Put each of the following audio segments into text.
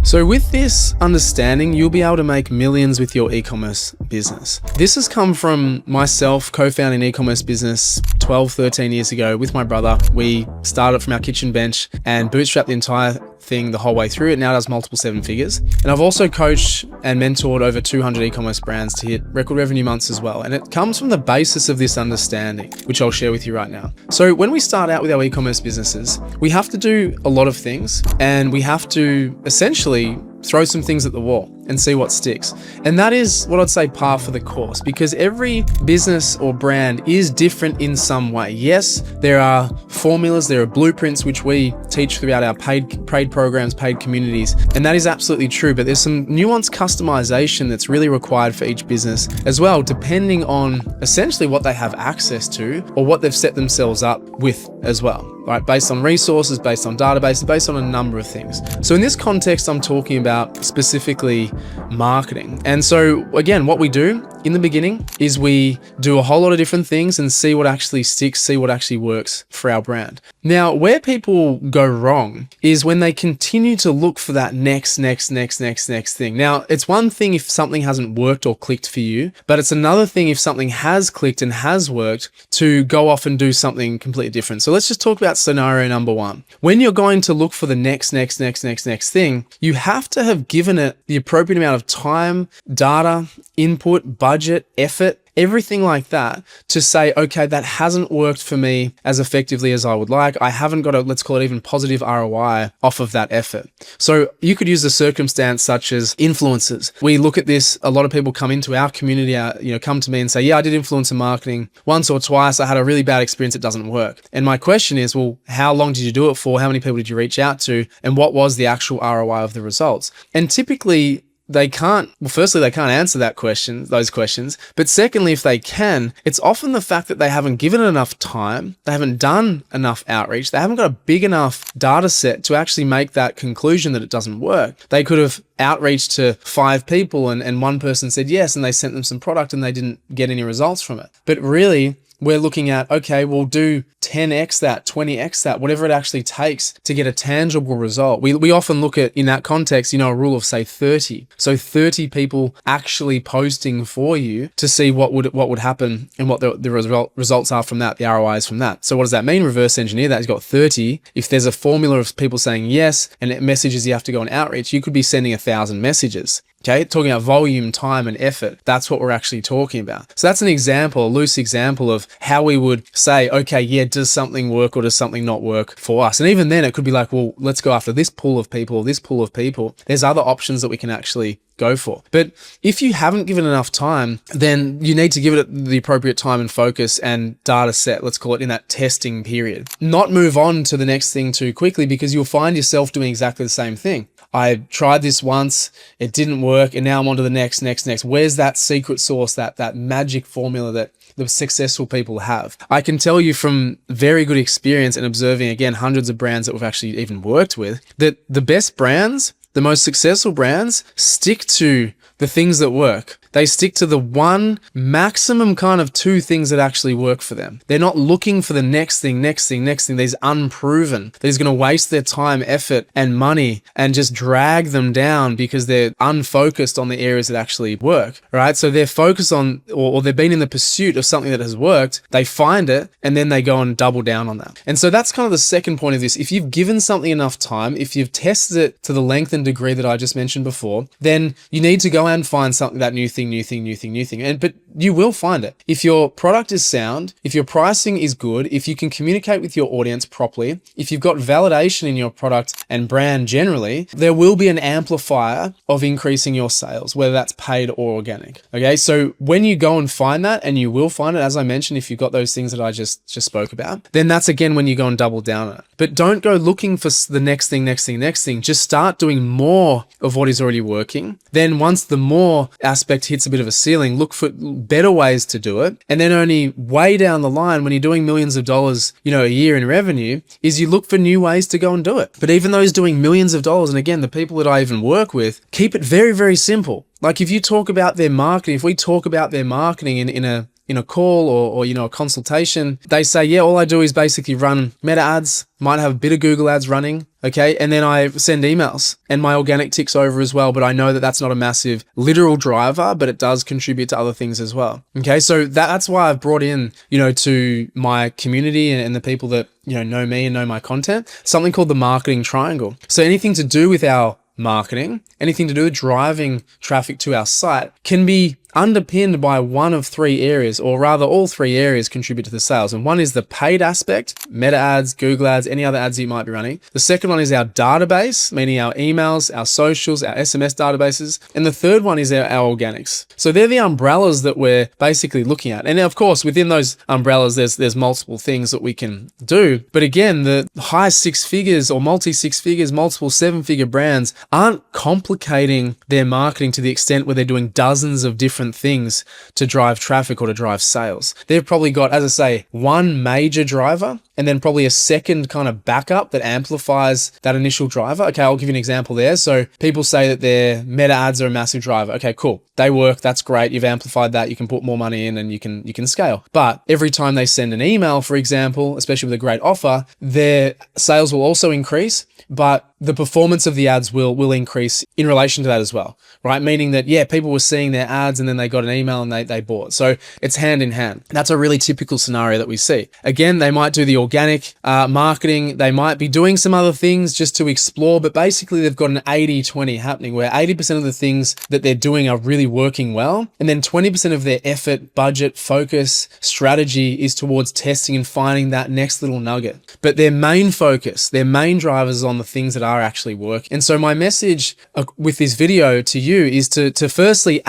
So with this understanding, you'll be able to make millions with your e-commerce business. This has come from myself co-founding an e-commerce business 12, 13 years ago with my brother. We started from our kitchen bench and bootstrapped the entire thing the whole way through. It now does multiple 7 figures. And I've also coached and mentored over 200 e-commerce brands to hit record revenue months as well. And it comes from the basis of this understanding, which I'll share with you right now. So when we start out with our e-commerce businesses, we have to do a lot of things, and we have to essentially throw some things at the wall and see what sticks. And that is what I'd say par for the course, because every business or brand is different in some way. Yes, there are formulas, there are blueprints which we teach throughout our paid programs, paid communities, and that is absolutely true, but there's some nuanced customization that's really required for each business as well, depending on essentially what they have access to or what they've set themselves up with as well, right? Based on resources, based on databases, based on a number of things. So in this context, I'm talking about specifically marketing. And so again, what we do in the beginning is we do a whole lot of different things and see what actually sticks, see what actually works for our brand. Now, where people go wrong is when they continue to look for that next thing. Now, it's one thing if something hasn't worked or clicked for you, but it's another thing if something has clicked and has worked to go off and do something completely different. So let's just talk about scenario number one. When you're going to look for the next thing, you have to have given it the appropriate amount of time, data, input, budget, effort, everything like that to say, okay, that hasn't worked for me as effectively as I would like. I haven't got a, let's call it even positive ROI off of that effort. So you could use a circumstance such as influencers. We look at this, a lot of people come into our community, come to me and say, yeah, I did influencer marketing once or twice. I had a really bad experience. It doesn't work. And my question is, well, how long did you do it for? How many people did you reach out to? And what was the actual ROI of the results? And typically, they can't answer those questions. But secondly, if they can, it's often the fact that they haven't given it enough time, they haven't done enough outreach, they haven't got a big enough data set to actually make that conclusion that it doesn't work. They could have outreached to 5 people and one person said yes, and they sent them some product and they didn't get any results from it. But really, we're looking at, okay, we'll do 10x that, 20x that, whatever it actually takes to get a tangible result. We often look at, in that context, a rule of say 30. So 30 people actually posting for you to see what would happen and what the results are from that, the ROIs from that. So what does that mean? Reverse engineer that. You've got 30. If there's a formula of people saying yes and it messages you have to go and outreach, you could be sending 1,000 messages. Okay, talking about volume, time, and effort. That's what we're actually talking about. So that's an example, a loose example of how we would say, okay, yeah, does something work or does something not work for us? And even then it could be like, well, let's go after this pool of people or this pool of people. There's other options that we can actually go for. But if you haven't given enough time, then you need to give it the appropriate time and focus and data set, let's call it, in that testing period. Not move on to the next thing too quickly, because you'll find yourself doing exactly the same thing. I tried this once, it didn't work, and now I'm on to the next. Where's that secret sauce, that magic formula that the successful people have? I can tell you from very good experience and observing, again, hundreds of brands that we've actually even worked with, that the best brands, the most successful brands, stick to the things that work. They stick to the one, maximum kind of 2 things that actually work for them. They're not looking for the next thing. There's unproven. That is going to waste their time, effort, and money and just drag them down because they're unfocused on the areas that actually work, right? So they're focused on, or they've been in the pursuit of something that has worked. They find it and then they go and double down on that. And so that's kind of the second point of this. If you've given something enough time, if you've tested it to the length and degree that I just mentioned before, then you need to go and find something, that new thing. But you will find it. If your product is sound, if your pricing is good, if you can communicate with your audience properly, if you've got validation in your product and brand generally, there will be an amplifier of increasing your sales, whether that's paid or organic. Okay. So when you go and find that, and you will find it, as I mentioned, if you've got those things that I just spoke about, then that's again when you go and double down on it. But don't go looking for the next thing. Just start doing more of what is already working. Then once the more aspect hits a bit of a ceiling, look for better ways to do it. And then only way down the line, when you're doing millions of dollars, a year in revenue, is you look for new ways to go and do it. But even those doing millions of dollars, and again, the people that I even work with, keep it very, very simple. Like if you talk about their marketing, if we talk about their marketing in a in a call or a consultation, they say, yeah, all I do is basically run meta ads, might have a bit of Google ads running, okay? And then I send emails and my organic ticks over as well. But I know that that's not a massive literal driver, but it does contribute to other things as well. Okay. So that's why I've brought in, to my community and the people that, know me and know my content, something called the marketing triangle. So anything to do with our marketing, anything to do with driving traffic to our site can be underpinned by one of three areas, or rather all three areas contribute to the sales. And one is the paid aspect, meta ads, Google ads, any other ads you might be running. The second one is our database, meaning our emails, our socials, our SMS databases. And the third one is our organics. So they're the umbrellas that we're basically looking at. And of course, within those umbrellas, there's multiple things that we can do. But again, the high six figures or multi six figures, multiple seven-figure brands aren't complicating their marketing to the extent where they're doing dozens of different things to drive traffic or to drive sales. They've probably got, as I say, one major driver and then probably a second kind of backup that amplifies that initial driver. Okay, I'll give you an example there. So people say that their meta ads are a massive driver. Okay, cool. They work. That's great. You've amplified that. You can put more money in and you can scale. But every time they send an email, for example, especially with a great offer, their sales will also increase, but the performance of the ads will increase in relation to that as well, right? Meaning that, yeah, people were seeing their ads and then they got an email and they bought. So it's hand in hand. That's a really typical scenario that we see. Again, they might do the organic marketing. They might be doing some other things just to explore, but basically they've got an 80-20 happening where 80% of the things that they're doing are really working well. And then 20% of their effort, budget, focus, strategy is towards testing and finding that next little nugget. But their main focus, their main drivers is on the things that are actually working. And so my message with this video to you is to firstly,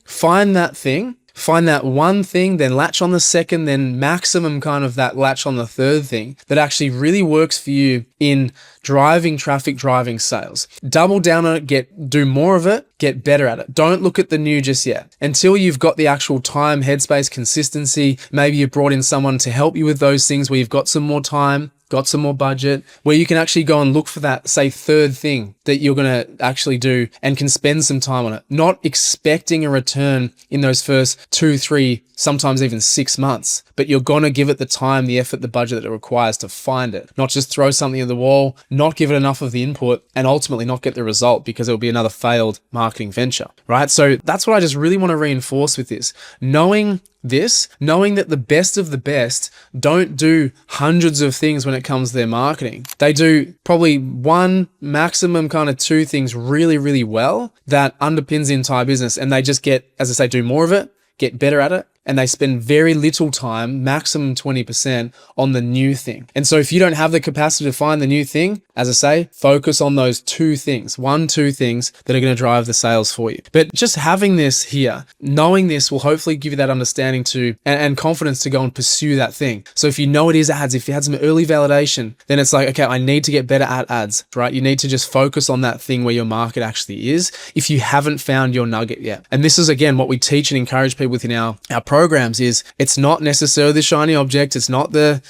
find that one thing, then latch on the second, then maximum kind of that latch on the third thing that actually really works for you in driving traffic, driving sales. Double down on it, do more of it, get better at it. Don't look at the new just yet until you've got the actual time, headspace, consistency. Maybe you've brought in someone to help you with those things where you've got some more time, got some more budget, where you can actually go and look for that, say, third thing that you're going to actually do and can spend some time on it, not expecting a return in those first 2, 3, sometimes even 6 months, but you're going to give it the time, the effort, the budget that it requires to find it, not just throw something at the wall, not give it enough of the input and ultimately not get the result because it'll be another failed marketing venture, right? So that's what I just really want to reinforce with this. Knowing that the best of the best don't do hundreds of things when it comes to their marketing. They do probably one, maximum kind of two things really, really well that underpins the entire business. And they just get, as I say, do more of it, get better at it, and they spend very little time, maximum 20%, on the new thing. And so if you don't have the capacity to find the new thing, as I say, focus on those two things that are going to drive the sales for you. But just having this here, knowing this will hopefully give you that understanding to and confidence to go and pursue that thing. So if you know it is ads, if you had some early validation, then it's like, okay, I need to get better at ads, right? You need to just focus on that thing where your market actually is if you haven't found your nugget yet. And this is, again, what we teach and encourage people within our programs is it's not necessarily the shiny object. It's not the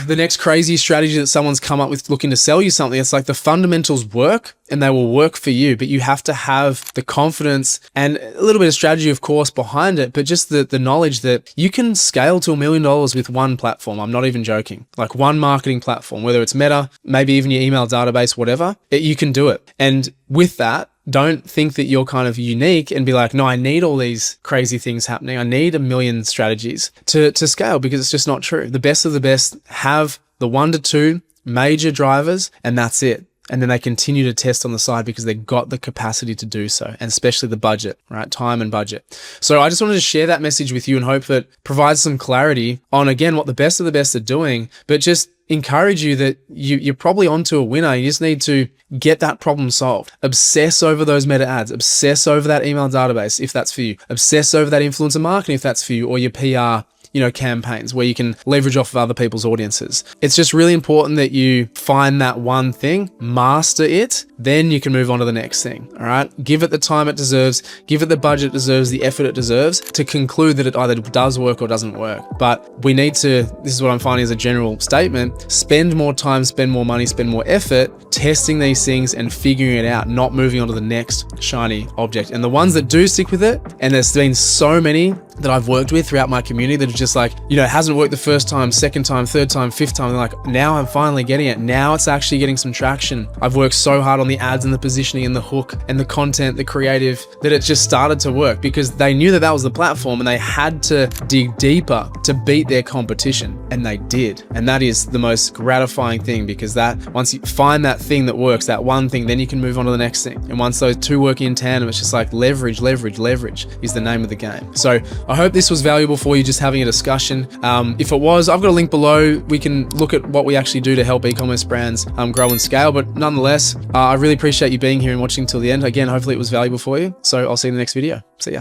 next crazy strategy that someone's come up with looking to sell you something. It's like the fundamentals work and they will work for you, but you have to have the confidence and a little bit of strategy, of course, behind it, but just the knowledge that you can scale to $1 million with one platform. I'm not even joking. Like one marketing platform, whether it's Meta, maybe even your email database, whatever, you can do it. And with that, don't think that you're kind of unique and be like, no, I need all these crazy things happening. I need 1 million strategies to scale, because it's just not true. The best of the best have the 1 to 2 major drivers and that's it. And then they continue to test on the side because they've got the capacity to do so, and especially the budget, right? Time and budget. So I just wanted to share that message with you and hope that provides some clarity on, again, what the best of the best are doing, but just encourage you that you're probably onto a winner. You just need to get that problem solved. Obsess over those meta ads. Obsess over that email database if that's for you. Obsess over that influencer marketing if that's for you, or your PR, campaigns where you can leverage off of other people's audiences. It's just really important that you find that one thing, master it, then you can move on to the next thing. All right. Give it the time it deserves, give it the budget it deserves, the effort it deserves to conclude that it either does work or doesn't work. But we need to, this is what I'm finding as a general statement, spend more time, spend more money, spend more effort testing these things and figuring it out, not moving on to the next shiny object. And the ones that do stick with it, and there's been so many that I've worked with throughout my community that are just like, it hasn't worked the first time, second time, third time, fifth time. They're like, now I'm finally getting it. Now it's actually getting some traction. I've worked so hard on the ads and the positioning and the hook and the content, the creative, that it just started to work because they knew that that was the platform and they had to dig deeper to beat their competition. And they did. And that is the most gratifying thing, because that once you find that thing that works, that one thing, then you can move on to the next thing. And once those two work in tandem, it's just like leverage is the name of the game. So I hope this was valuable for you, just having a discussion. If it was, I've got a link below. We can look at what we actually do to help e-commerce brands grow and scale. But nonetheless, I really appreciate you being here and watching till the end. Again, hopefully it was valuable for you. So I'll see you in the next video. See ya.